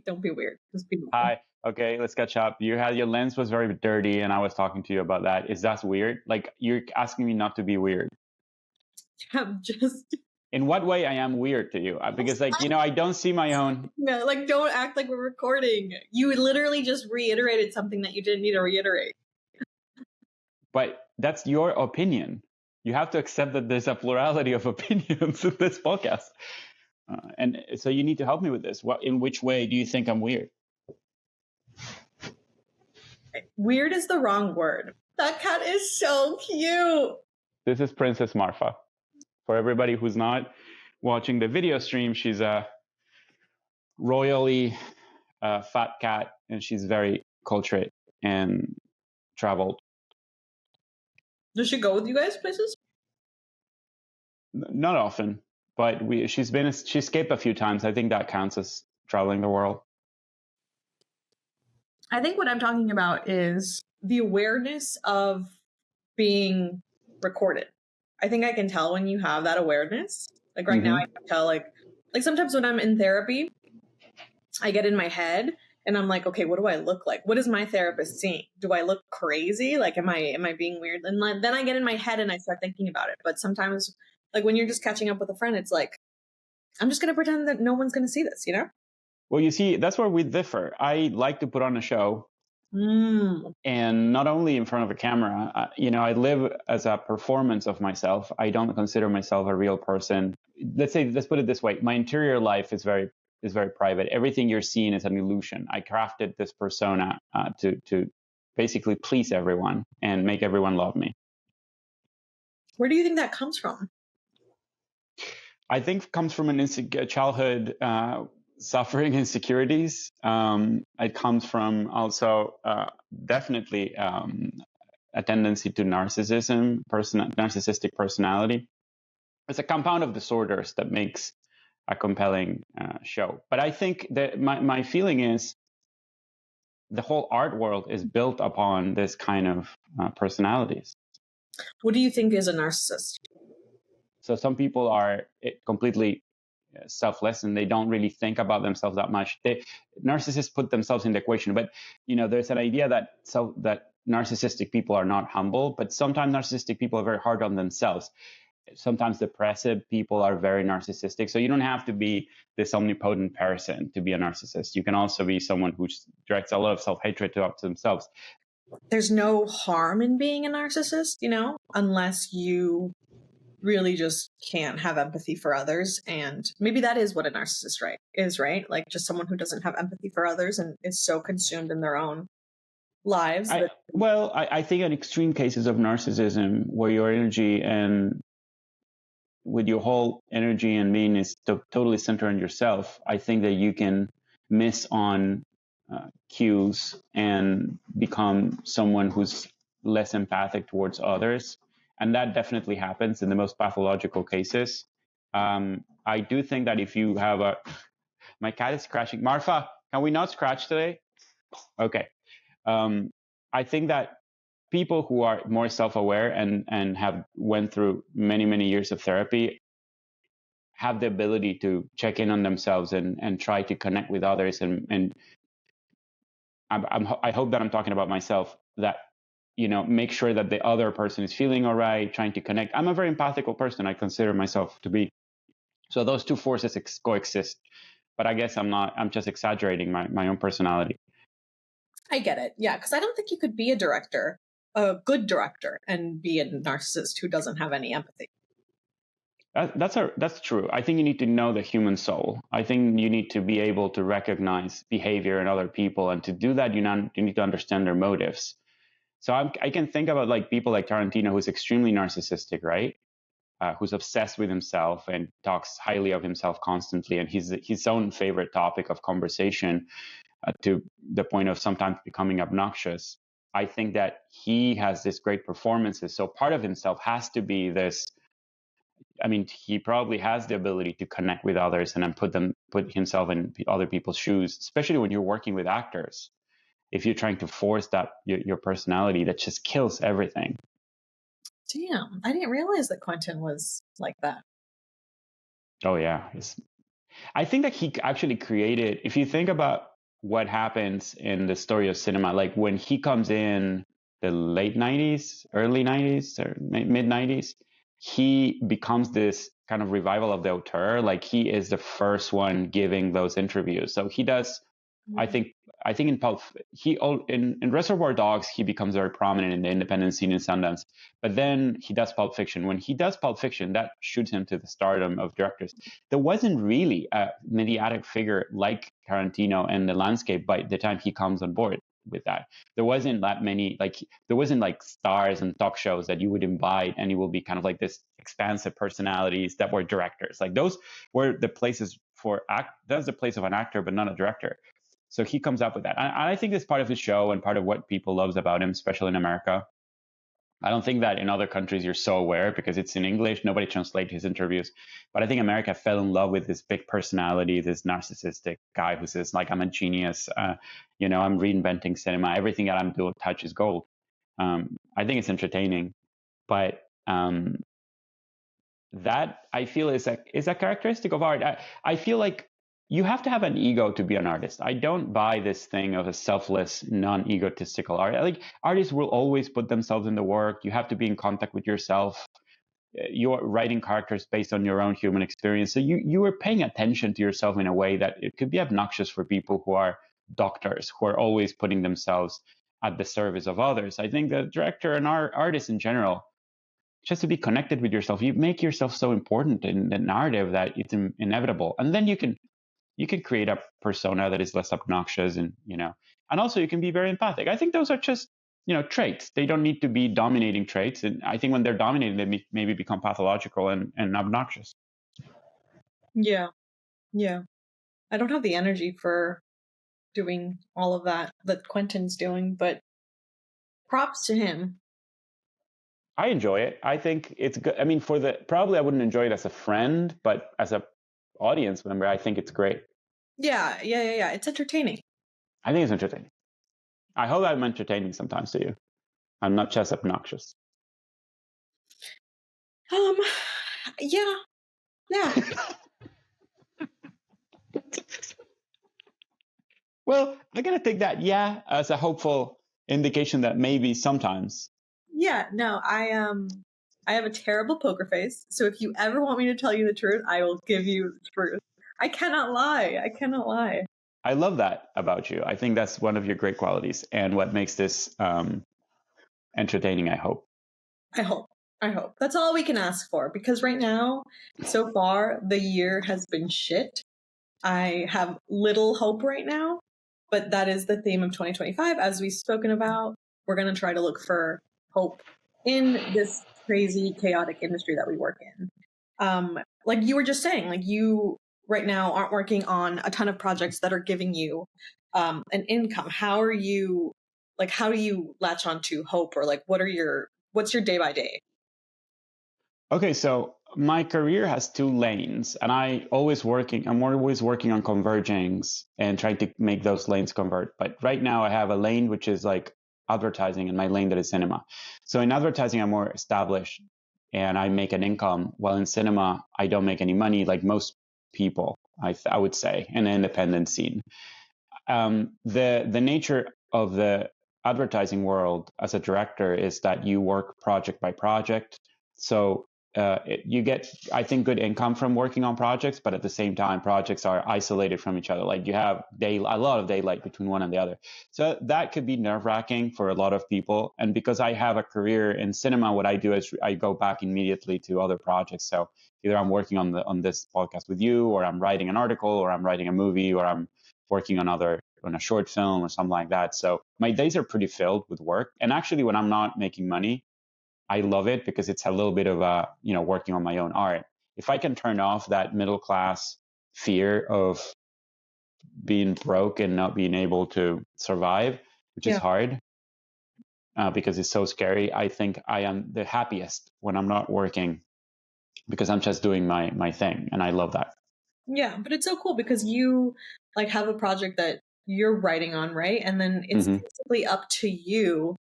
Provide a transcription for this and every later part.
Don't be weird. Just be normal. Hi. Okay, let's catch up. Your lens was very dirty, and I was talking to you about that. Is that weird? Like, you're asking me not to be weird. I'm just. In what way I am weird to you? Because, like, I don't see my own. No, like, don't act like we're recording. You literally just reiterated something that you didn't need to reiterate. But that's your opinion. You have to accept that there's a plurality of opinions in this podcast. And so you need to help me with this. In which way do you think I'm weird? Weird is the wrong word. That cat is so cute. This is Princess Marfa. For everybody who's not watching the video stream, she's a royally fat cat, and she's very cultured and traveled. Does she go with you guys places? Not often, but she escaped a few times. I think that counts as traveling the world. I think what I'm talking about is the awareness of being recorded. I think I can tell when you have that awareness. Like right now, I can tell like sometimes when I'm in therapy, I get in my head and I'm like, okay, what do I look like? What is my therapist seeing? Do I look crazy? Like, am I being weird? And then I get in my head and I start thinking about it. But sometimes, like when you're just catching up with a friend, it's like, I'm just going to pretend that no one's going to see this, Well, you see, that's where we differ. I like to put on a show. And not only in front of a camera, I live as a performance of myself. I don't consider myself a real person. Let's put it this way. My interior life is very private. Everything you're seeing is an illusion. I crafted this persona to basically please everyone and make everyone love me. Where do you think that comes from? I think it comes from a childhood suffering insecurities. It comes from also definitely a tendency to narcissism, narcissistic personality. It's a compound of disorders that makes a compelling show. But I think that my feeling is the whole art world is built upon this kind of personalities. What do you think is a narcissist? So some people are completely selfless and they don't really think about themselves that much. Narcissists put themselves in the equation, but there's an idea that narcissistic people are not humble, but sometimes narcissistic people are very hard on themselves. Sometimes depressive people are very narcissistic. So you don't have to be this omnipotent person to be a narcissist. You can also be someone who directs a lot of self-hatred to themselves. There's no harm in being a narcissist, unless you really just can't have empathy for others. And maybe that is what a narcissist is, right? Like just someone who doesn't have empathy for others and is so consumed in their own lives. I think in extreme cases of narcissism where your energy and with your whole energy and being is totally centered on yourself, I think that you can miss on cues and become someone who's less empathic towards others. And that definitely happens in the most pathological cases. I do think that if you have my cat is scratching. Marfa, can we not scratch today? Okay. I think that people who are more self-aware and have went through many, many years of therapy have the ability to check in on themselves and try to connect with others. And I hope that I'm talking about myself, that make sure that the other person is feeling all right, trying to connect. I'm a very empathical person. I consider myself to be. So those two forces coexist. But I guess I'm just exaggerating my own personality. I get it. Yeah, because I don't think you could be a good director, and be a narcissist who doesn't have any empathy. That's true. I think you need to know the human soul. I think you need to be able to recognize behavior in other people. And to do that, you need to understand their motives. So I can think about like people like Tarantino, who's extremely narcissistic, right? Who's obsessed with himself and talks highly of himself constantly. And he's his own favorite topic of conversation to the point of sometimes becoming obnoxious. I think that he has this great performances. So part of himself has to be this. I mean, he probably has the ability to connect with others and then put himself in other people's shoes, especially when you're working with actors. If you're trying to force that your personality, that just kills everything. Damn, I didn't realize that Quentin was like that. Oh yeah, I think that he actually created. If you think about what happens in the story of cinema. Like when he comes in the late 90s, early 90s, or mid 90s, he becomes this kind of revival of the auteur. Like he is the first one giving those interviews. So he does, I think, in in Reservoir Dogs, he becomes very prominent in the independent scene in Sundance. But then he does Pulp Fiction. When he does Pulp Fiction, that shoots him to the stardom of directors. There wasn't really a mediatic figure like Tarantino in the landscape by the time he comes on board with that. There wasn't that many, like, there wasn't like stars and talk shows that you would invite and you will be kind of like this expansive personalities that were directors. Like those were the places for that's the place of an actor, but not a director. So he comes up with that. And I think it's part of his show and part of what people loves about him, especially in America. I don't think that in other countries you're so aware because it's in English. Nobody translates his interviews. But I think America fell in love with this big personality, this narcissistic guy who says, like, I'm a genius. I'm reinventing cinema. Everything that I'm doing touch is gold. I think it's entertaining. But that I feel is a characteristic of art. I feel like you have to have an ego to be an artist. I don't buy this thing of a selfless, non-egotistical art. Like artists will always put themselves in the work. You have to be in contact with yourself. You're writing characters based on your own human experience. So you are paying attention to yourself in a way that it could be obnoxious for people who are doctors, who are always putting themselves at the service of others. I think the director and artists in general, just to be connected with yourself, you make yourself so important in the narrative that it's inevitable. And then you can create a persona that is less obnoxious and also you can be very empathic. I think those are just traits. They don't need to be dominating traits, and I think when they're dominating they maybe become pathological and obnoxious. Yeah I don't have the energy for doing all of that Quentin's doing, but props to him. I enjoy it. I think it's good. I mean, probably I wouldn't enjoy it as a friend, but as a audience member I think it's great. Yeah it's entertaining. I think it's entertaining. I hope I'm entertaining sometimes to you. I'm not just obnoxious. Yeah. Well, I'm gonna take that as a hopeful indication that maybe sometimes. Yeah, no, I have a terrible poker face, so if you ever want me to tell you the truth, I will give you the truth. I cannot lie. I love that about you. I think that's one of your great qualities and what makes this entertaining, I hope. I hope. That's all we can ask for, because right now, so far, the year has been shit. I have little hope right now, but that is the theme of 2025. As we've spoken about, we're going to try to look for hope in this crazy, chaotic industry that we work in. Like you were just saying, like you right now aren't working on a ton of projects that are giving you an income. How do you latch onto hope, or like what's your day by day? Okay, so my career has two lanes, and I'm always working on convergings and trying to make those lanes convert. But right now I have a lane which is like advertising and my lane that is cinema. So in advertising, I'm more established and I make an income, while in cinema, I don't make any money like most people, I would say, in the independent scene. The nature of the advertising world as a director is that you work project by project. So you get, I think, good income from working on projects, but at the same time, projects are isolated from each other. Like you have a lot of daylight between one and the other. So that could be nerve-wracking for a lot of people. And because I have a career in cinema, what I do is I go back immediately to other projects. So either I'm working on this podcast with you, or I'm writing an article, or I'm writing a movie, or I'm working on a short film or something like that. So my days are pretty filled with work. And actually, when I'm not making money, I love it because it's a little bit of working on my own art. If I can turn off that middle class fear of being broke and not being able to survive, which is hard because it's so scary, I think I am the happiest when I'm not working because I'm just doing my thing. And I love that. Yeah, but it's so cool because you like have a project that you're writing on, right? And then it's basically up to you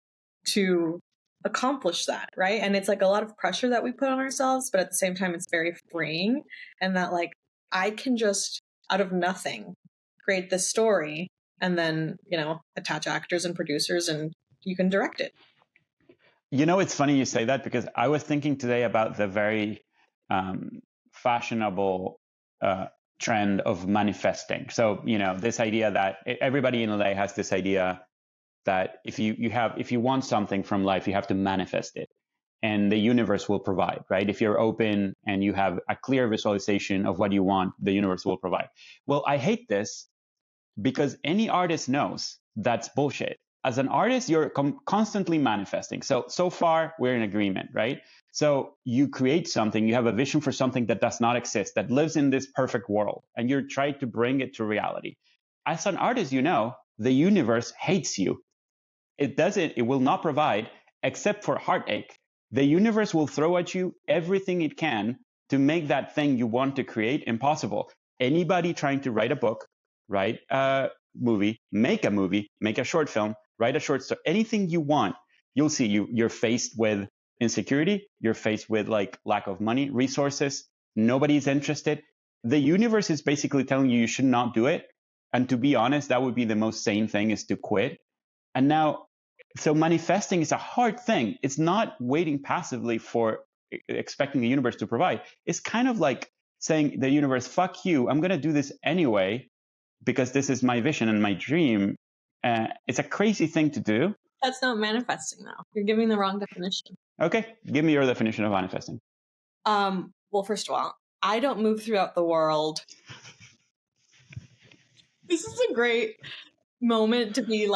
to accomplish that, right? And it's like a lot of pressure that we put on ourselves, but at the same time it's very freeing, and that like I can just out of nothing create this story and then, attach actors and producers and you can direct it. It's funny you say that, because I was thinking today about the very fashionable trend of manifesting. So, this idea that everybody in LA has this idea that if you want something from life, you have to manifest it, and the universe will provide, right? If you're open and you have a clear visualization of what you want, the universe will provide. Well, I hate this because any artist knows that's bullshit. As an artist, you're constantly manifesting. So far, we're in agreement, right? So you create something, you have a vision for something that does not exist, that lives in this perfect world, and you're trying to bring it to reality. As an artist, the universe hates you. It will not provide except for heartache. The universe will throw at you everything it can to make that thing you want to create impossible. Anybody trying to write a book, write a movie, make a short film, write a short story, anything you want, you'll see you're faced with insecurity, you're faced with lack of money, resources, nobody's interested. The universe is basically telling you should not do it. And to be honest, that would be the most sane thing, is to quit. And now, so manifesting is a hard thing. It's not waiting passively for expecting the universe to provide. It's kind of like saying the universe, fuck you, I'm going to do this anyway, because this is my vision and my dream. It's a crazy thing to do. That's not manifesting, though. You're giving the wrong definition. Okay, give me your definition of manifesting. Well, first of all, I don't move throughout the world. This is a great moment to be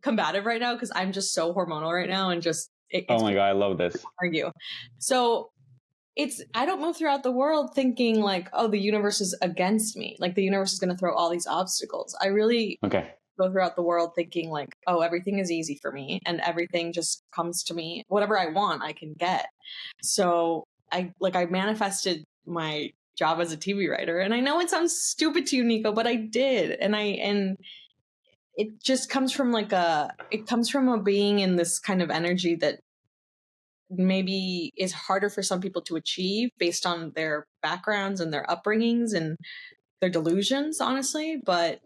combative right now, because I'm just so hormonal right now, and just oh my god, I love this. Argue. So I don't move throughout the world thinking oh, the universe is against me, the universe is going to throw all these obstacles. I really go throughout the world thinking oh, everything is easy for me and everything just comes to me. Whatever I want, I can get. So I manifested my job as a TV writer, and I know it sounds stupid to you, Nico, but I did, and it just comes from a being in this kind of energy that maybe is harder for some people to achieve based on their backgrounds and their upbringings and their delusions, honestly. But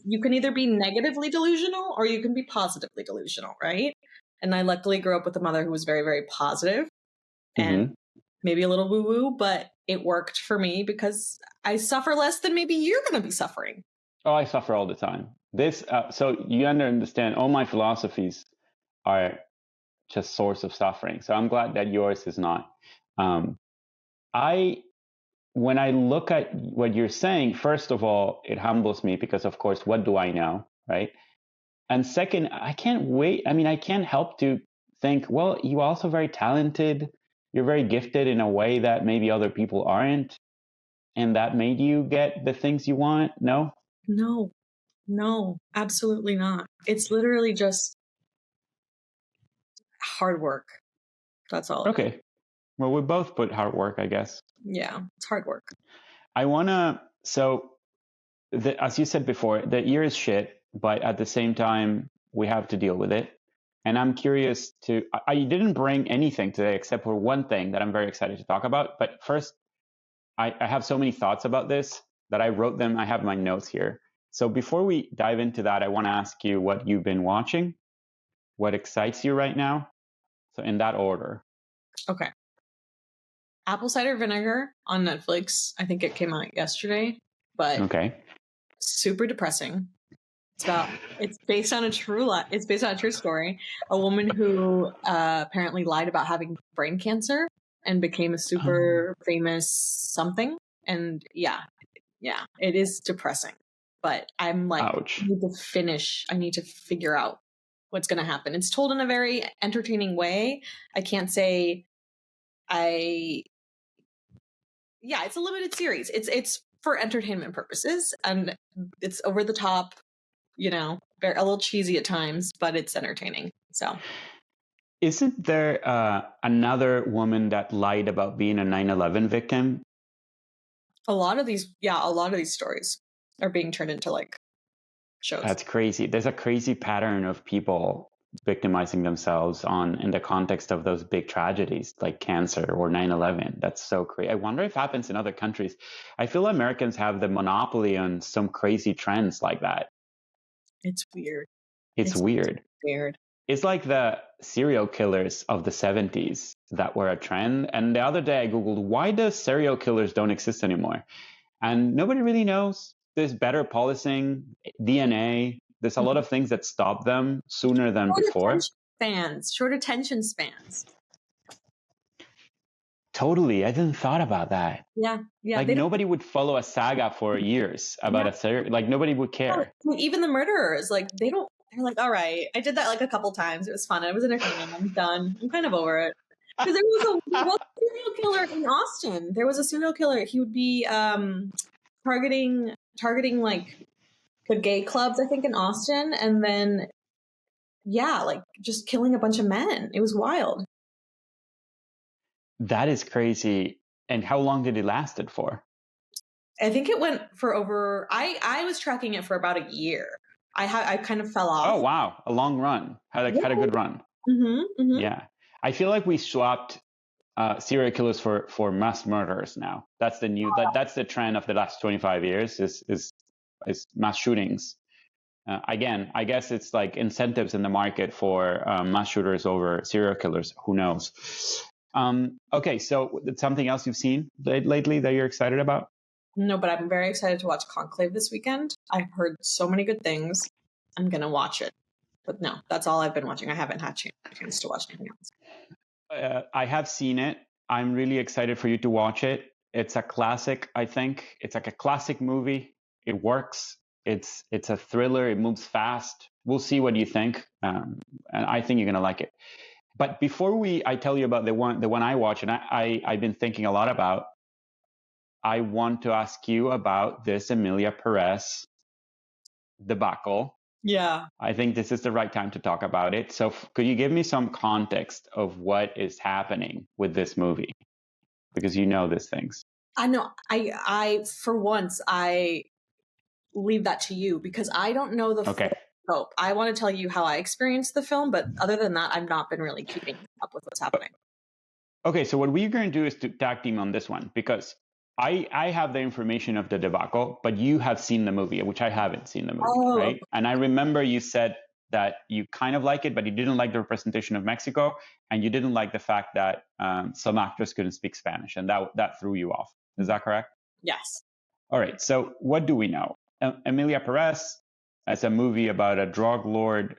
you can either be negatively delusional or you can be positively delusional, right? And I luckily grew up with a mother who was very, very positive and maybe a little woo-woo, but it worked for me because I suffer less than maybe you're going to be suffering. Oh, I suffer all the time. So you understand, all my philosophies are just source of suffering. So I'm glad that yours is not. When I look at what you're saying, first of all, it humbles me because, of course, what do I know, right? And second, I can't help to think, well, you're also very talented. You're very gifted in a way that maybe other people aren't. And that made you get the things you want. No, absolutely not. It's literally just hard work. That's all. Okay. Well, we both put hard work, I guess. Yeah, it's hard work. As you said before, the year is shit, but at the same time, we have to deal with it. And I'm curious I didn't bring anything today except for one thing that I'm very excited to talk about. But first, I have so many thoughts about this that I wrote them. I have my notes here. So before we dive into that, I want to ask you what you've been watching, what excites you right now. So in that order. Okay. Apple Cider Vinegar on Netflix. I think it came out yesterday, but super depressing. It's based on a true story. A woman who apparently lied about having brain cancer and became a super famous something. And yeah, it is depressing. But I'm ouch. I need to figure out what's going to happen. It's told in a very entertaining way. I can't say it's a limited series. It's for entertainment purposes, and it's over the top, a little cheesy at times, but it's entertaining. So, isn't there another woman that lied about being a 9/11 victim? A lot of these stories are being turned into shows. That's crazy. There's a crazy pattern of people victimizing themselves in the context of those big tragedies like cancer or 9/11. That's so crazy. I wonder if it happens in other countries. I feel Americans have the monopoly on some crazy trends like that. It's weird. It's weird. Weird. It's like the serial killers of the 70s that were a trend. And the other day I Googled, why does serial killers don't exist anymore? And nobody really knows. There's better policing, DNA. There's a lot of things that stop them sooner than before. Short attention spans. Totally. I didn't thought about that. Yeah. Like nobody would follow a saga for years about a serial, like nobody would care. Even the murderers, like they're like, all right, I did that like a couple times. It was fun. It was entertaining. I'm done. I'm kind of over it. Because there was a serial killer in Austin. There was a serial killer. He would be targeting like the gay clubs, I think, in Austin, and then like just killing a bunch of men. It was wild. That is crazy. And how long did it last it for? I think it went for over. I was tracking it for about a year. I kind of fell off. Oh wow, a long run. Had a good run. Yeah, I feel like we swapped serial killers for mass murderers now. That's the new. That's the trend of the last 25 years. Is mass shootings. Again, I guess it's like incentives in the market for mass shooters over serial killers. Who knows? Okay, so something else you've seen lately that you're excited about? No, but I'm very excited to watch Conclave this weekend. I've heard so many good things. I'm going to watch it. But no, that's all I've been watching. I haven't had a chance to watch anything else. I have seen it. I'm really excited for you to watch it. It's a classic, I think. It's like a classic movie. It works. It's a thriller. It moves fast. We'll see what you think. And I think you're going to like it. But before I tell you about the one I watch, and I've been thinking a lot about, I want to ask you about this Emilia Pérez debacle. Yeah. I think this is the right time to talk about it. So could you give me some context of what is happening with this movie? Because you know these things. I know. I for once, I leave that to you because I don't know the scope. I want to tell you how I experienced the film, but other than that, I've not been really keeping up with what's happening. Okay, so what we're going to do is to tag team on this one because I have the information of the debacle, but you have seen the movie, which I haven't seen the movie, right? And I remember you said that you kind of like it, but you didn't like the representation of Mexico, and you didn't like the fact that some actors couldn't speak Spanish, and that threw you off. Is that correct? Yes. All right, so what do we know? Emilia Pérez, as a movie about a drug lord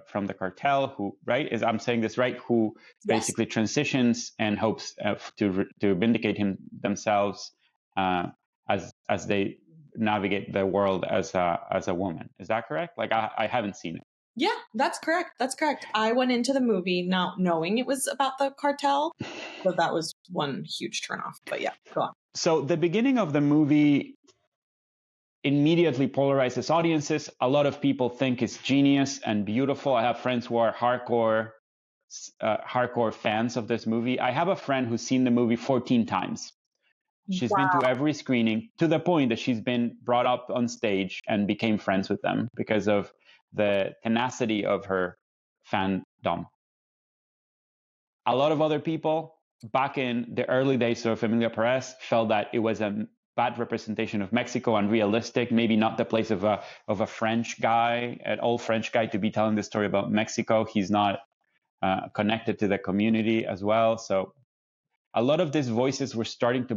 from the cartel who, right, I'm saying this right, who basically transitions and hopes to vindicate themselves as they navigate the world as a woman. Is that correct? Like I haven't seen it. Yeah, that's correct. That's correct. I went into the movie not knowing it was about the cartel, so that was one huge turnoff. But yeah, go on. So the beginning of the movie immediately polarizes audiences. A lot of people think it's genius and beautiful. I have friends who are hardcore fans of this movie. I have a friend who's seen the movie 14 times. She's been to every screening, to the point that she's been brought up on stage and became friends with them because of the tenacity of her fandom. A lot of other people back in the early days of Emilia Pérez felt that it was a bad representation of Mexico, unrealistic, maybe not the place of a French guy, an old French guy, to be telling the story about Mexico. He's not connected to the community as well. So a lot of these voices were starting to,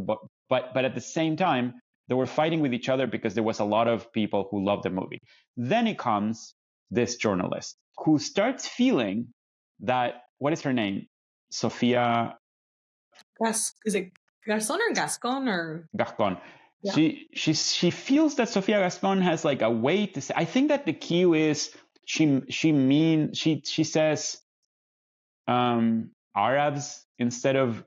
but at the same time, they were fighting with each other because there was a lot of people who loved the movie. Then it comes this journalist who starts feeling that, what is her name? Sofia. Is it Garcon or Gascon or? Gascon. Yeah. She feels that Sofia Gascon has like a way to say. I think that the cue is she says Arabs instead of,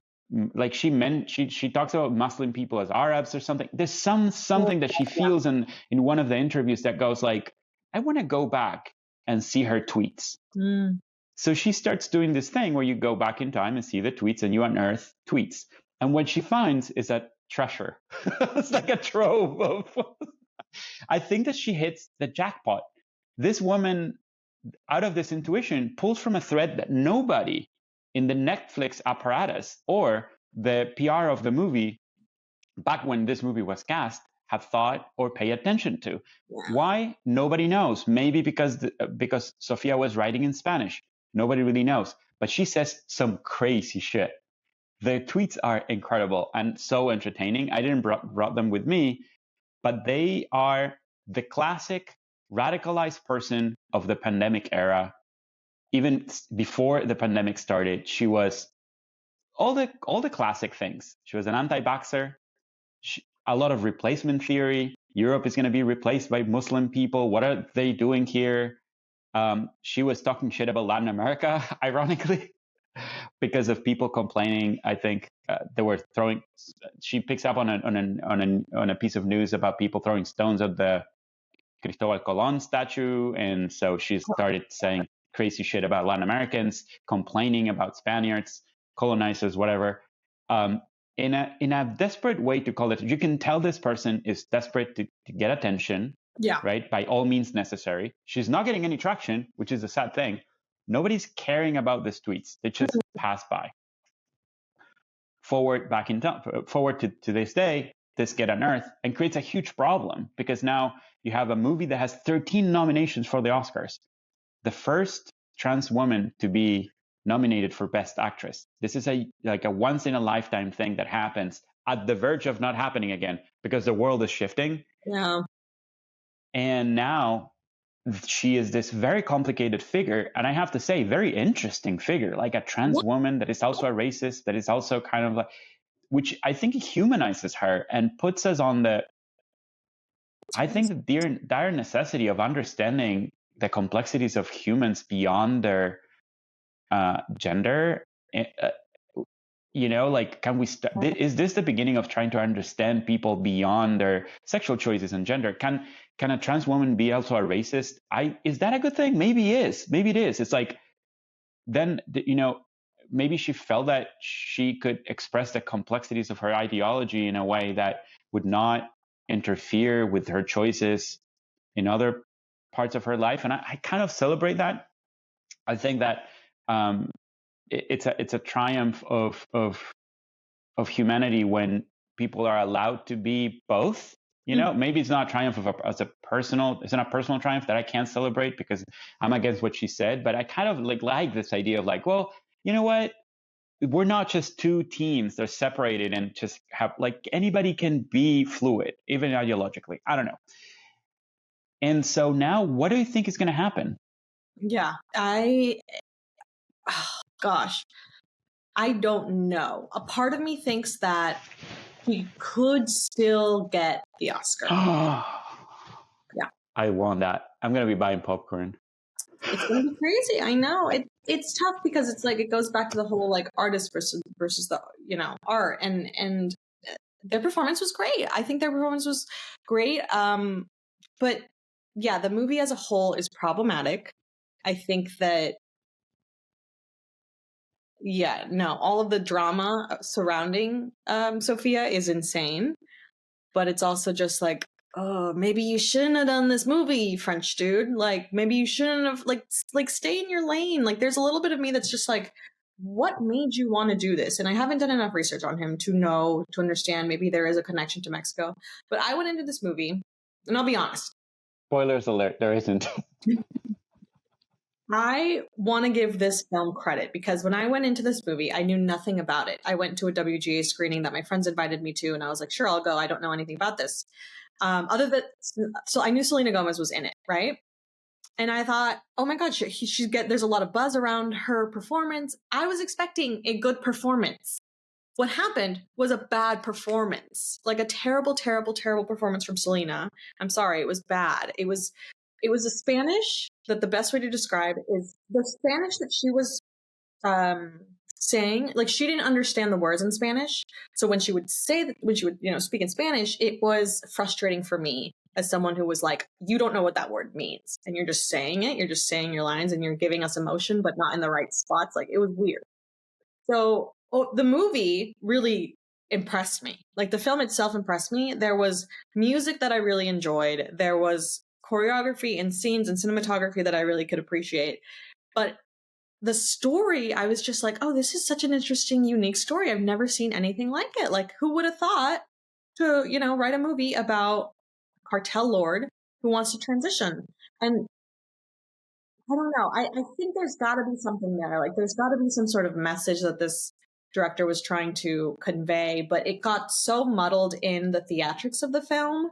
like, she talks about Muslim people as Arabs or something. There's something that she feels in one of the interviews that goes like, I want to go back and see her tweets. So she starts doing this thing where you go back in time and see the tweets and you unearth tweets. And what she finds is a treasure. It's like a trove of I think that she hits the jackpot. This woman, out of this intuition, pulls from a thread that nobody in the Netflix apparatus or the PR of the movie, back when this movie was cast, have thought or pay attention to. Yeah. Why? Nobody knows. Maybe because Sofia was writing in Spanish. Nobody really knows. But she says some crazy shit. The tweets are incredible and so entertaining. I didn't brought them with me, but they are the classic radicalized person of the pandemic era. Even before the pandemic started, she was all the classic things. She was an anti-vaxxer, a lot of replacement theory. Europe is going to be replaced by Muslim people. What are they doing here? She was talking shit about Latin America, ironically, because of people complaining. I think they were throwing. She picks up on a piece of news about people throwing stones at the Cristobal Colon statue, and so she started saying crazy shit about Latin Americans, complaining about Spaniards, colonizers, whatever. In a desperate way to call it, you can tell this person is desperate to get attention. Yeah. Right. By all means necessary. She's not getting any traction, which is a sad thing. Nobody's caring about these tweets. They just pass by. Forward to this day, this get unearthed and creates a huge problem because now you have a movie that has 13 nominations for the Oscars. The first trans woman to be nominated for Best Actress. This is a once in a lifetime thing that happens at the verge of not happening again because the world is shifting. Yeah. And now she is this very complicated figure. And I have to say, very interesting figure, like a trans woman that is also a racist, that is also kind of like, which I think humanizes her and puts us on the, I think, the dire necessity of understanding the complexities of humans beyond their gender. Like, can we is this the beginning of trying to understand people beyond their sexual choices and gender? Can a trans woman be also a racist? Is that a good thing? Maybe it is. It's like, then, maybe she felt that she could express the complexities of her ideology in a way that would not interfere with her choices in other parts of her life. And I kind of celebrate that. I think that it's a triumph of humanity when people are allowed to be both. Maybe it's not a triumph it's not a personal triumph that I can't celebrate because I'm against what she said, but I kind of like this idea of like, well, you know what? We're not just two teams. They're separated and just have like anybody can be fluid, even ideologically. I don't know. And so now what do you think is going to happen? Yeah, gosh, I don't know. A part of me thinks that he could still get the Oscar. Yeah. I want that. I'm going to be buying popcorn. It's going to be crazy. I know. It's tough because it's like, it goes back to the whole like artist versus the, art, and their performance was great. I think their performance was great. But yeah, the movie as a whole is problematic. I think that, all of the drama surrounding Sophia is insane, but it's also just like, oh, maybe you shouldn't have done this movie, French dude. Like, maybe you shouldn't have, like stay in your lane. Like, there's a little bit of me that's just like, what made you want to do this? And I haven't done enough research on him to understand. Maybe there is a connection to Mexico. But I went into this movie, and I'll be honest. Spoilers alert, there isn't. I want to give this film credit because when I went into this movie, I knew nothing about it. I went to a WGA screening that my friends invited me to, and I was like, sure, I'll go. I don't know anything about this. So I knew Selena Gomez was in it, right? And I thought, oh my God, there's a lot of buzz around her performance. I was expecting a good performance. What happened was a bad performance, like a terrible, terrible, terrible performance from Selena. I'm sorry, it was bad. It was a Spanish that the best way to describe is the Spanish that she was saying. Like, she didn't understand the words in Spanish. So when she would speak in Spanish, it was frustrating for me as someone who was like, you don't know what that word means. And you're just saying it. You're just saying your lines and you're giving us emotion, but not in the right spots. Like, it was weird. So the movie really impressed me. Like, the film itself impressed me. There was music that I really enjoyed. There was choreography and scenes and cinematography that I really could appreciate. But the story, I was just like, oh, this is such an interesting, unique story. I've never seen anything like it. Like, who would have thought to, write a movie about a cartel lord who wants to transition. And I don't know. I think there's got to be something there. Like, there's got to be some sort of message that this director was trying to convey, but it got so muddled in the theatrics of the film,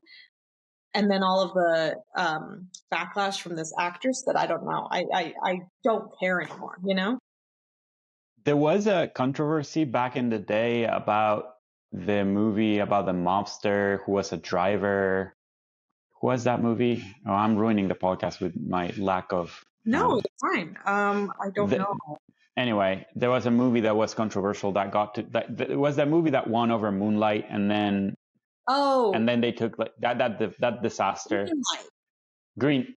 and then all of the backlash from this actress that I don't know. I don't care anymore. There was a controversy back in the day about the movie about the mobster who was a driver. Who was that movie? Oh, I'm ruining the podcast with my lack of. No, it's fine. I don't know. Anyway, there was a movie that was controversial that got to that. It was that movie that won over Moonlight, and then they took like that disaster. Green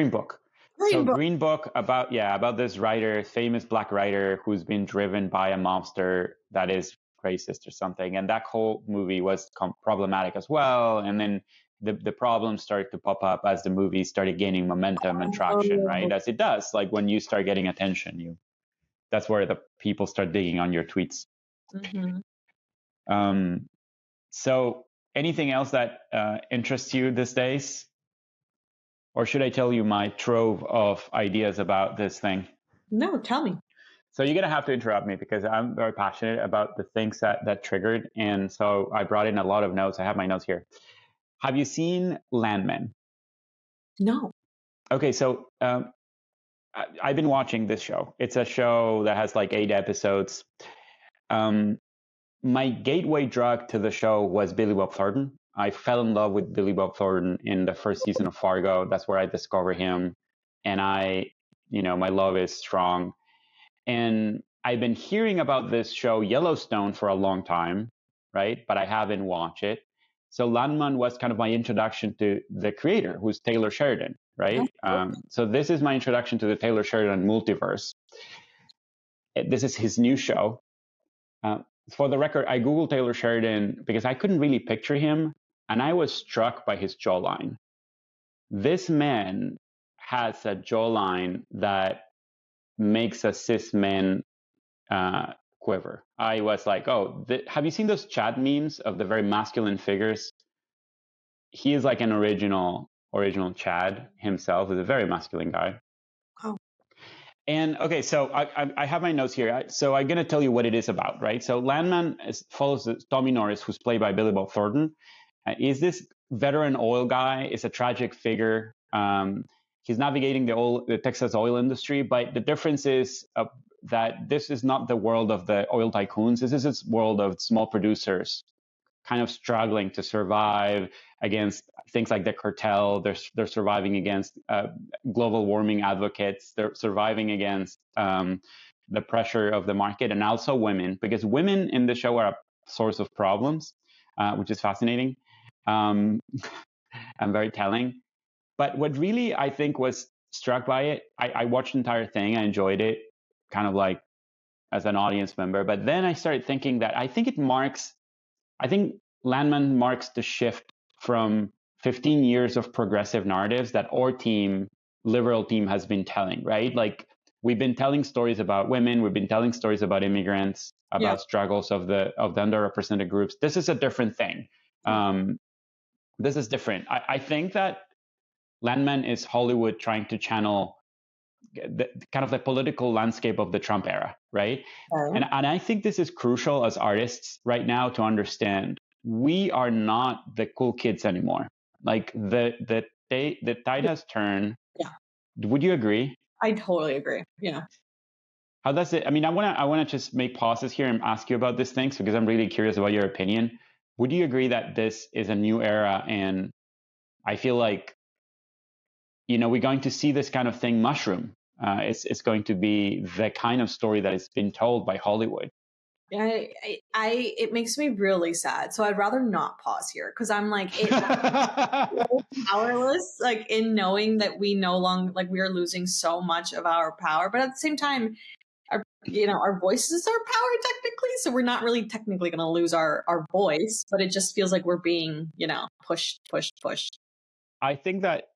Book. Green Book about this writer, famous black writer who's been driven by a mobster that is racist or something, and that whole movie was problematic as well. And then the problems started to pop up as the movie started gaining momentum and traction, right? As it does, like when you start getting attention, that's where the people start digging on your tweets. Mm-hmm. So anything else that interests you these days? Or should I tell you my trove of ideas about this thing? No, tell me. So you're going to have to interrupt me because I'm very passionate about the things that triggered. And so I brought in a lot of notes. I have my notes here. Have you seen Landman? No. Okay, so I've been watching this show. It's a show that has like 8 episodes. My gateway drug to the show was Billy Bob Thornton. I fell in love with Billy Bob Thornton in the first season of Fargo. That's where I discovered him. And my love is strong. And I've been hearing about this show Yellowstone for a long time, right? But I haven't watched it. So Landman was kind of my introduction to the creator, who's Taylor Sheridan, right? So this is my introduction to the Taylor Sheridan multiverse. This is his new show. For the record, I Googled Taylor Sheridan because I couldn't really picture him, and I was struck by his jawline. This man has a jawline that makes a cis man quiver. I was like, have you seen those chat memes of the very masculine figures? He is like an original Chad himself. Is a very masculine guy. Oh. And okay, so I have my notes here. So I'm going to tell you what it is about, right? So Landman follows Tommy Norris, who's played by Billy Bob Thornton. Is this veteran oil guy? Is a tragic figure. He's navigating the Texas oil industry, but the difference is that this is not the world of the oil tycoons. This is its world of small producers, kind of struggling to survive against things like the cartel. They're surviving against global warming advocates. They're surviving against the pressure of the market, and also women, because women in the show are a source of problems, which is fascinating and very telling. But what really I think was struck by it, I watched the entire thing. I enjoyed it, kind of like as an audience member. But then I started thinking that I think Landman marks the shift from 15 years of progressive narratives that our liberal team has been telling, right? Like we've been telling stories about women, we've been telling stories about immigrants, about struggles of the underrepresented groups. This is a different thing. This is different. I think that Landman is Hollywood trying to channel kind of the political landscape of the Trump era, right? And I think this is crucial as artists right now to understand. We are not the cool kids anymore. Like the tide has turned. Yeah. Would you agree? I totally agree. Yeah. How does it? I mean, I want to just make pauses here and ask you about these things because I'm really curious about your opinion. Would you agree that this is a new era? And I feel like, we're going to see this kind of thing mushroom. It's going to be the kind of story that is being told by Hollywood. It makes me really sad. So I'd rather not pause here because I'm like powerless, like in knowing that we no longer, like we are losing so much of our power. But at the same time, our voices are power technically. So we're not really technically going to lose our voice, but it just feels like we're being, pushed. I think that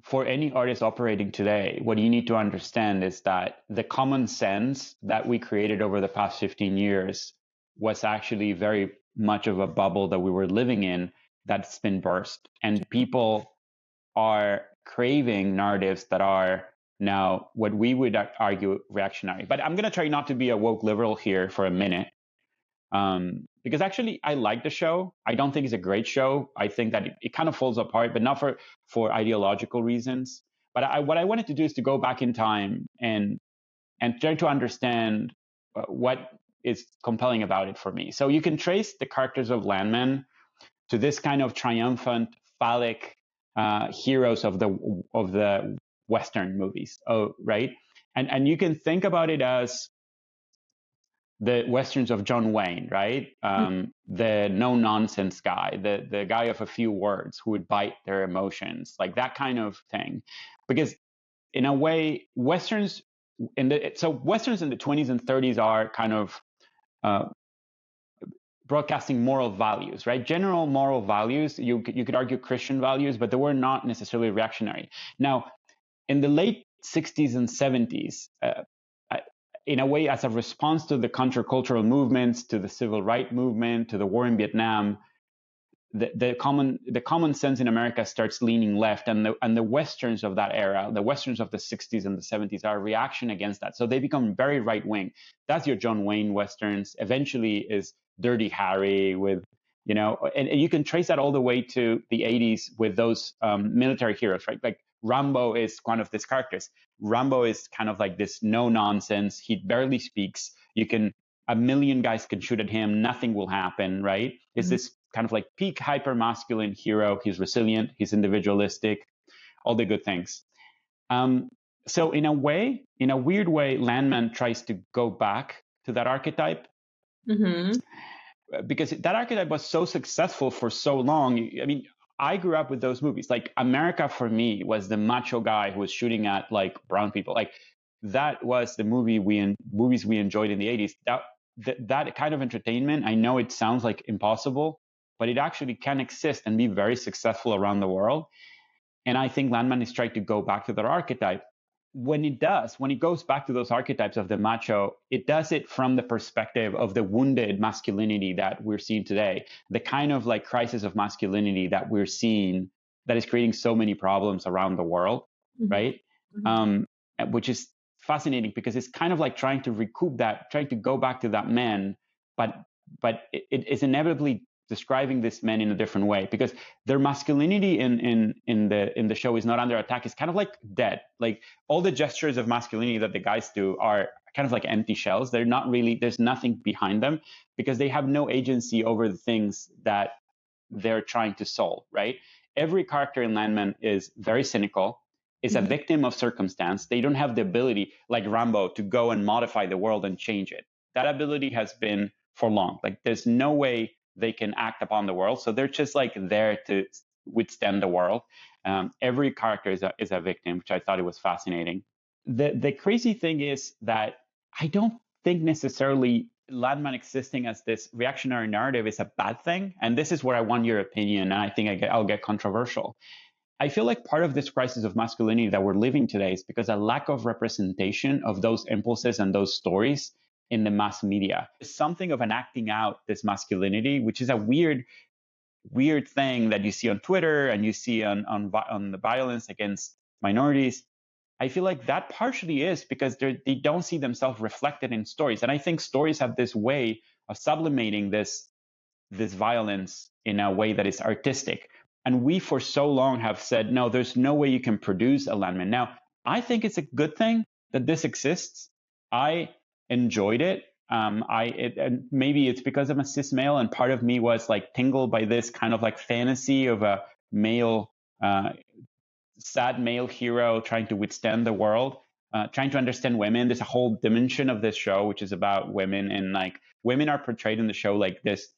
for any artist operating today, what you need to understand is that the common sense that we created over the past 15 years was actually very much of a bubble that we were living in that's been burst, and people are craving narratives that are now what we would argue reactionary. But I'm going to try not to be a woke liberal here for a minute, because actually I like the show. I don't think it's a great show. I think that it kind of falls apart, but not for ideological reasons. But what I wanted to do is to go back in time and try to understand what is compelling about it for me. So you can trace the characters of Landman to this kind of triumphant, phallic heroes of the Western movies, right? And you can think about it as the Westerns of John Wayne, right? The no nonsense guy, the guy of a few words who would bite their emotions, like that kind of thing. Because in a way, Westerns in the 20s and 30s are kind of broadcasting moral values, right? General moral values. You could argue Christian values, but they were not necessarily reactionary. Now, in the late 60s and 70s, in a way, as a response to the countercultural movements, to the civil rights movement, to the war in Vietnam, the common sense in America starts leaning left, and the Westerns of that era, the Westerns of the 60s and the 70s, are a reaction against that. So they become very right wing. That's your John Wayne Westerns. Eventually is Dirty Harry with, and you can trace that all the way to the 80s with those military heroes, right? Like Rambo is one of these characters. Rambo is kind of like this no nonsense. He barely speaks. A million guys can shoot at him. Nothing will happen, right? It's this kind of like peak hyper masculine hero. He's resilient. He's individualistic. All the good things. So in a weird way, Landman tries to go back to that archetype. Because that archetype was so successful for so long. I mean, I grew up with those movies. Like America for me was the macho guy who was shooting at like brown people. Like that was the movies we enjoyed in the 80s. That kind of entertainment, I know it sounds like impossible, but it actually can exist and be very successful around the world. And I think Landman is trying to go back to that archetype. When it goes back to those archetypes of the macho, it does it from the perspective of the wounded masculinity that we're seeing today, the kind of like crisis of masculinity that we're seeing that is creating so many problems around the world, right? Which is fascinating because it's kind of like trying to recoup that, trying to go back to that man, but it is inevitably describing this man in a different way because their masculinity in the show is not under attack. It's kind of like dead. Like all the gestures of masculinity that the guys do are kind of like empty shells. They're not really, there's nothing behind them because they have no agency over the things that they're trying to solve, right? Every character in Landman is very cynical, is a victim of circumstance. They don't have the ability, like Rambo, to go and modify the world and change it. That ability has been for long. Like there's no way they can act upon the world. So they're just like there to withstand the world. Every character is a victim, which I thought it was fascinating. The crazy thing is that I don't think necessarily Landman existing as this reactionary narrative is a bad thing. And this is where I want your opinion. And I think I'll get controversial. I feel like part of this crisis of masculinity that we're living today is because a lack of representation of those impulses and those stories in the mass media. It's something of an acting out this masculinity, which is a weird thing that you see on Twitter and you see on the violence against minorities. I feel like that partially is because they don't see themselves reflected in stories. And I think stories have this way of sublimating this violence in a way that is artistic. And we for so long have said, no, there's no way you can produce a Landman. Now, I think it's a good thing that this exists. I enjoyed it. And maybe it's because I'm a cis male, and part of me was like tingled by this kind of like fantasy of a male, sad male hero trying to withstand the world, trying to understand women. There's a whole dimension of this show which is about women, and like women are portrayed in the show like this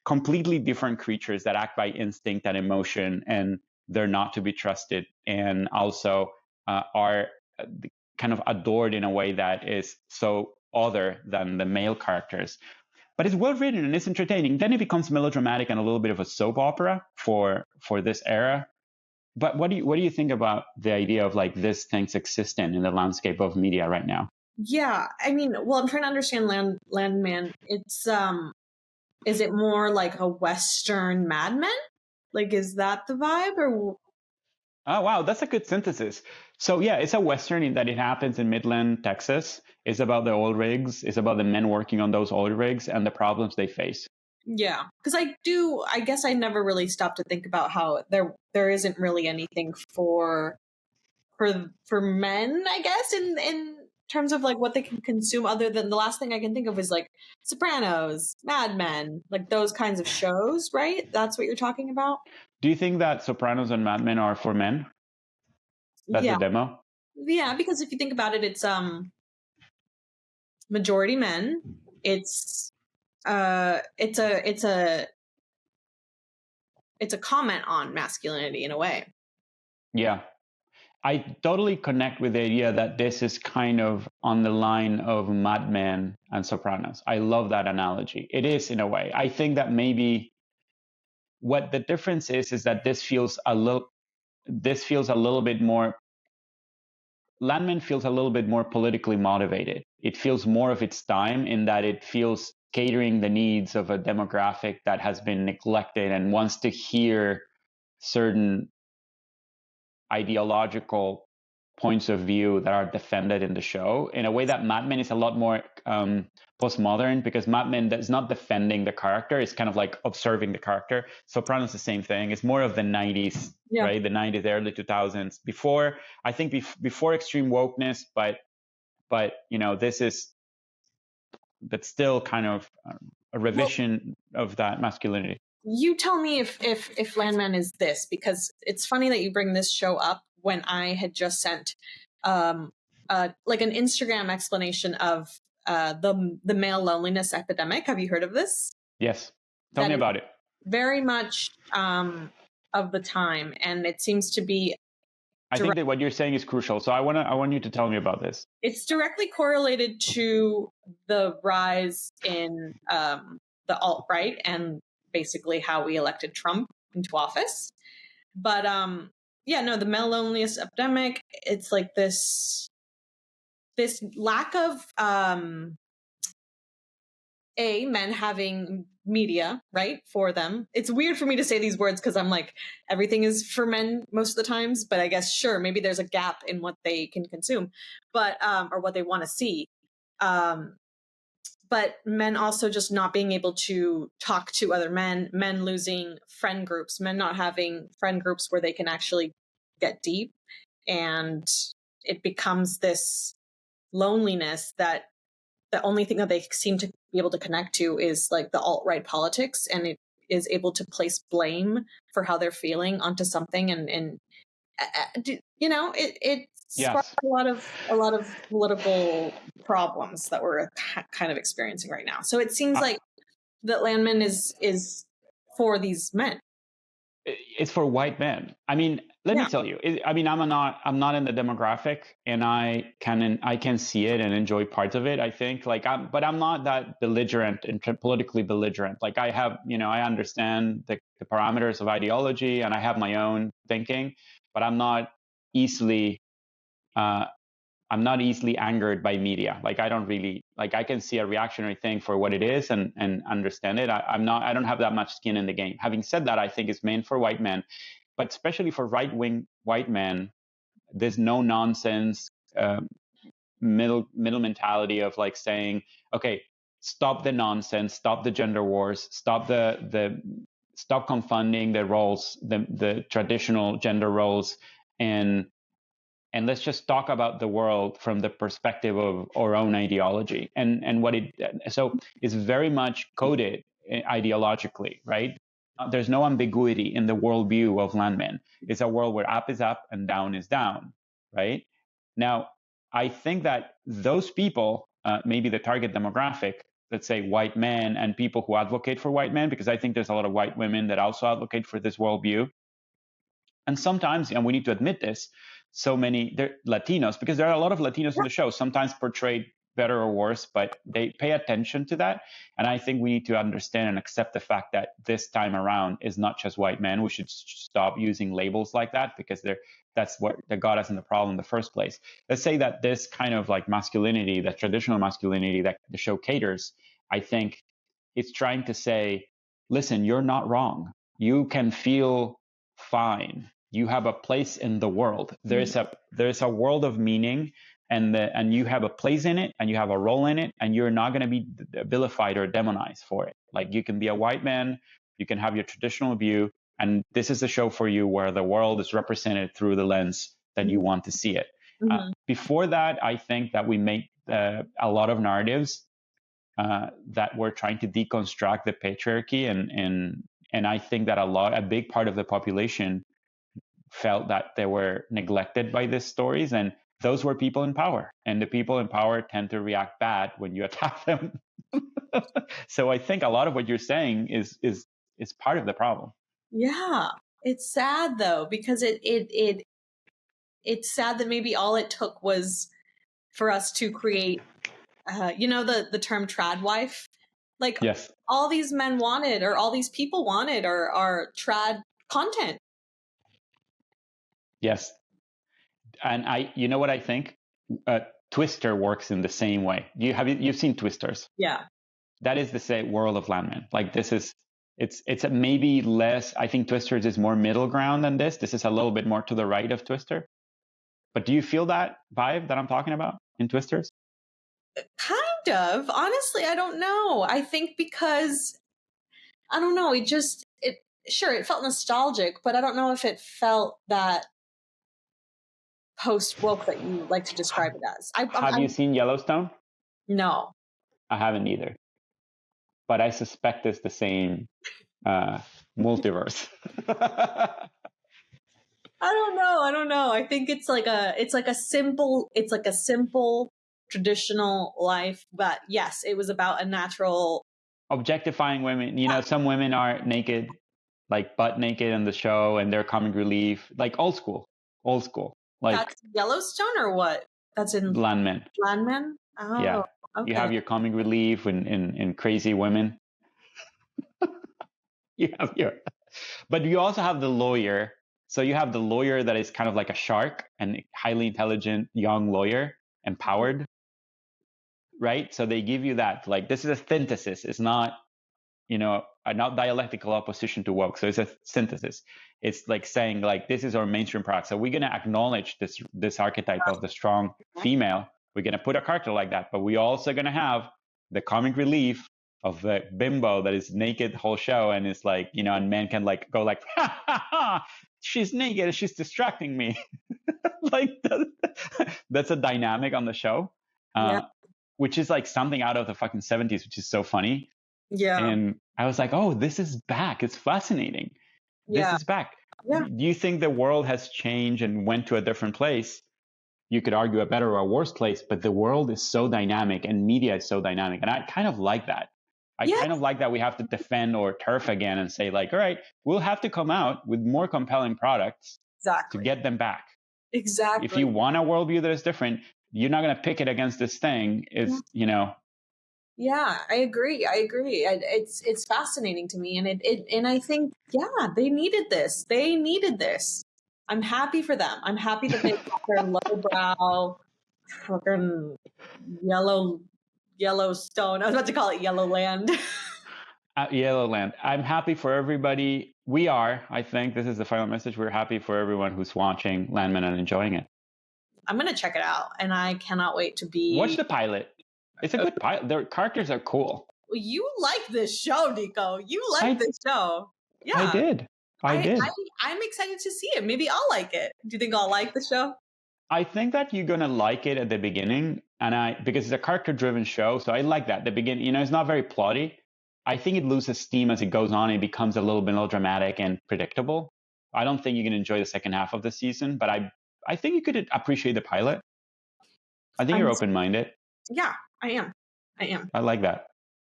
completely different creatures that act by instinct and emotion, and they're not to be trusted, and also are kind of adored in a way that is so other than the male characters. But it's well written and it's entertaining. Then it becomes melodramatic and a little bit of a soap opera for this era. But what do you think about the idea of like this things existing in the landscape of media right now? Yeah, I mean, well, I'm trying to understand Landman. It's is it more like a Western Mad Men? Like, is that the vibe? Or Oh, wow, that's a good synthesis. So yeah, it's a Western in that it happens in Midland, Texas. It's about the oil rigs. It's about the men working on those oil rigs and the problems they face. yeah, because I guess I never really stopped to think about how there isn't really anything for men, I guess, in terms of like what they can consume, other than the last thing I can think of is like Sopranos, Mad Men, like those kinds of shows, right? That's what you're talking about? Do you think that Sopranos and Mad Men are for men? That's the Yeah. demo? Yeah, because if you think about it, it's majority men. It's it's a comment on masculinity in a way. Yeah. I totally connect with the idea that this is kind of on the line of Mad Men and Sopranos. I love that analogy. It is in a way. I think that maybe what the difference is that this feels a little bit more. Landman feels a little bit more politically motivated. It feels more of its time in that it feels catering the needs of a demographic that has been neglected and wants to hear certain ideological points of view that are defended in the show in a way that Mad Men is a lot more postmodern, because Mad Men is not defending the character, it's kind of like observing the character. Sopranos the same thing. It's more of the 90s, Yeah. right? The 90s, early 2000s, before, I think before extreme wokeness, but you know, this is, but still kind of a revision of that masculinity. You tell me if Landman is this, because it's funny that you bring this show up when I had just sent like an Instagram explanation of the male loneliness epidemic. Have you heard of this? Yes. Tell me about it. Very much of the time, and it seems to be I think that what you're saying is crucial. So I want you to tell me about this. It's directly correlated to the rise in the alt-right and basically how we elected Trump into office. But yeah, no, the male loneliness epidemic, it's like this lack of men having media, right, for them. It's weird for me to say these words because I'm like, everything is for men most of the times, but I guess, sure, maybe there's a gap in what they can consume, but or what they want to see. But men also just not being able to talk to other men losing friend groups, men not having friend groups where they can actually get deep. And it becomes this loneliness that the only thing that they seem to be able to connect to is like the alt-right politics, and it is able to place blame for how they're feeling onto something, and you know, it sparks Yes. a lot of political problems that we're kind of experiencing right now. So it seems like that Landman is for these men. It's for white men. I mean, let me tell you. I mean, I'm not in the demographic, and I can see it and enjoy parts of it. I think, but I'm not that belligerent and politically belligerent. Like I have, you know, I understand the parameters of ideology, and I have my own thinking, but I'm not easily angered by media. Like I don't really, like, I can see a reactionary thing for what it is and understand it. I don't have that much skin in the game. Having said that, I think it's meant for white men, but especially for right-wing white men, there's no nonsense middle mentality of like saying, okay, stop the nonsense, stop the gender wars, stop stop confounding the roles, the traditional gender roles, and let's just talk about the world from the perspective of our own ideology and what it. So it's very much coded ideologically, right? There's no ambiguity in the worldview of Landman. It's a world where up is up and down is down, right? Now, I think that those people, maybe the target demographic, let's say white men and people who advocate for white men, because I think there's a lot of white women that also advocate for this worldview. And sometimes, and we need to admit this, so many Latinos, because there are a lot of Latinos in the show, sometimes portrayed better or worse, but they pay attention to that. And I think we need to understand and accept the fact that this time around is not just white men. We should stop using labels like that, because that's what that got us in the problem in the first place. Let's say that this kind of like masculinity, that traditional masculinity that the show caters, I think it's trying to say, listen, you're not wrong. You can feel fine. You have a place in the world. There's a world of meaning, and you have a place in it, and you have a role in it, and you're not going to be vilified or demonized for it. Like, you can be a white man, you can have your traditional view, and this is a show for you where the world is represented through the lens that you want to see it. Before that, I think that we make a lot of narratives that were trying to deconstruct the patriarchy, and I think that a big part of the population felt that they were neglected by these stories, and those were people in power, and the people in power tend to react bad when you attack them. So I think a lot of what you're saying is part of the problem. Yeah, it's sad though, because it's sad that maybe all it took was for us to create, the term trad wife. Like, yes, all these men wanted, or all these people wanted, are trad content. Yes. And you know what I think? Twister works in the same way. You've seen Twisters? Yeah. That is the same world of Landman. Like, this is, it's a maybe less, I think Twisters is more middle ground than this. This is a little bit more to the right of Twister. But do you feel that vibe that I'm talking about in Twisters? Kind of. Honestly, I don't know. I think because, I don't know, it felt nostalgic, but I don't know if it felt that post-woke that you like to describe it as. Have you seen Yellowstone? No. I haven't either. But I suspect it's the same multiverse. I don't know. I think it's like a simple traditional life, but yes, it was about a natural objectifying women. You know, some women are naked, like butt naked in the show, and they're comic relief, like old school. Like, that's Yellowstone, or what? That's in Landman. Landman? Oh, yeah. okay. You have your comic relief in crazy women. But you also have the lawyer. So you have the lawyer that is kind of like a shark, and highly intelligent young lawyer, empowered, right? So they give you that, like, this is a synthesis. It's not, not dialectical opposition to woke. So it's a synthesis. It's like saying, like, this is our mainstream product. So we're going to acknowledge this archetype of the strong female. We're going to put a character like that, but we're also going to have the comic relief of the bimbo that is naked the whole show, and it's like, and men can like go like, ha ha ha, she's naked, she's distracting me. Like, that's a dynamic on the show, which is like something out of the fucking 70s, which is so funny. Yeah. And I was like, oh, this is back. It's fascinating. This is back. Yeah. Do you think the world has changed and went to a different place? You could argue a better or a worse place, but the world is so dynamic and media is so dynamic. And I kind of like that. I kind of like that we have to defend or turf again and say, like, all right, we'll have to come out with more compelling products to get them back. Exactly. If you want a worldview that is different, you're not going to pick it against this thing. It's, Yeah, I agree. It's fascinating to me, and I think, they needed this. I'm happy for them. I'm happy that they got their lowbrow, fucking Yellowstone. I was about to call it Yellowland. Yellowland. I'm happy for everybody. We are. I think this is the final message. We're happy for everyone who's watching Landman and enjoying it. I'm gonna check it out, and I cannot wait to watch the pilot. It's a good pilot. Their characters are cool. Well, you like this show, Nico. You like this show. Yeah, I did. I'm excited to see it. Maybe I'll like it. Do you think I'll like the show? I think that you're gonna like it at the beginning, because it's a character-driven show. So I like that. The beginning, it's not very plotty. I think it loses steam as it goes on. It becomes a little bit melodramatic and predictable. I don't think you can enjoy the second half of the season, but I think you could appreciate the pilot. I think you're open-minded. Yeah, I am. I like that.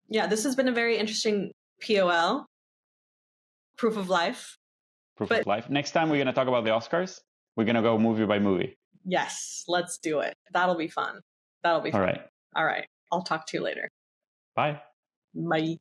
Yeah, this has been a very interesting POL. Proof of life. Of life. Next time we're going to talk about the Oscars. We're going to go movie by movie. Yes, let's do it. That'll be fun. All right. I'll talk to you later. Bye. Bye.